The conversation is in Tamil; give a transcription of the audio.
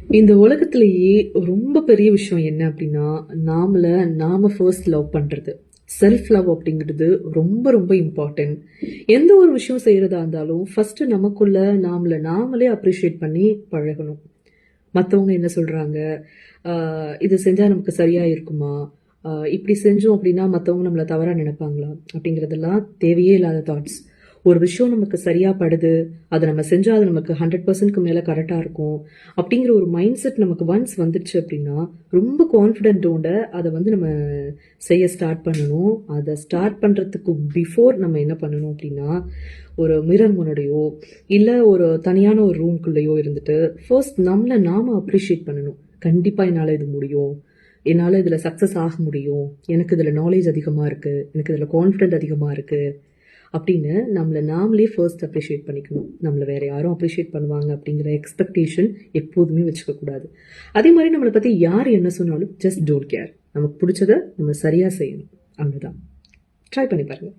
இந்த உலகத்திலேயே ரொம்ப பெரிய விஷயம் என்ன அப்படின்னா, நாம ஃபர்ஸ்ட் லவ் பண்றது. செல்ஃப் லவ் அப்படிங்கிறது ரொம்ப ரொம்ப இம்பார்ட்டன்ட். எந்த ஒரு விஷயம் செய்யறதா இருந்தாலும் ஃபர்ஸ்ட் நமக்குள்ள நாமளே அப்ரிஷியேட் பண்ணி பழகணும். மற்றவங்க என்ன சொல்றாங்க, இது செஞ்சா நமக்கு சரியா இருக்குமா, இப்படி செஞ்சோம் அப்படின்னா மற்றவங்க நம்மளை தவறா நினைப்பாங்களா, அப்படிங்கிறதெல்லாம் தேவையே இல்லாத தாட்ஸ். ஒரு விஷயம் நமக்கு சரியா படுது, அதை நம்ம செஞ்சா அது நமக்கு 100%க்கு மேல கரெக்டா இருக்கும் அப்படிங்கிற ஒரு மைண்ட் செட் நமக்கு ஒன்ஸ் வந்துடுச்சு அப்படின்னா, ரொம்ப கான்ஃபிடென்ட்டோட அதை நம்ம செய்ய ஸ்டார்ட் பண்ணணும். அதை ஸ்டார்ட் பண்றதுக்கு பிஃபோர் நம்ம என்ன பண்ணணும் அப்படின்னா, ஒரு மிரர் முன்னாடியோ இல்லை ஒரு தனியான ஒரு ரூம்குள்ளேயோ இருந்துட்டு ஃபர்ஸ்ட் நாம அப்ரிஷியேட் பண்ணணும். கண்டிப்பா என்னால் இது முடியும், என்னால் இதில் சக்ஸஸ் ஆக முடியும், எனக்கு இதில் நாலேஜ் அதிகமாக இருக்குது, எனக்கு இதில் கான்ஃபிடென்ட் அதிகமாக இருக்குது அப்படின்னு நாமளே ஃபர்ஸ்ட் அப்ரிஷியேட் பண்ணிக்கணும். நம்மளை வேற யாரும் அப்ரிஷியேட் பண்ணுவாங்க அப்படிங்கிற எக்ஸ்பெக்டேஷன் எப்போதுமே வச்சுக்க கூடாது. அதே மாதிரி நம்மளை பற்றி யார் என்ன சொன்னாலும் ஜஸ்ட் டோன்ட் கேர். நமக்கு பிடிச்சதை நம்ம சரியாக செய்யணும். அவ்வளோதான். ட்ரை பண்ணி பாருங்கள்.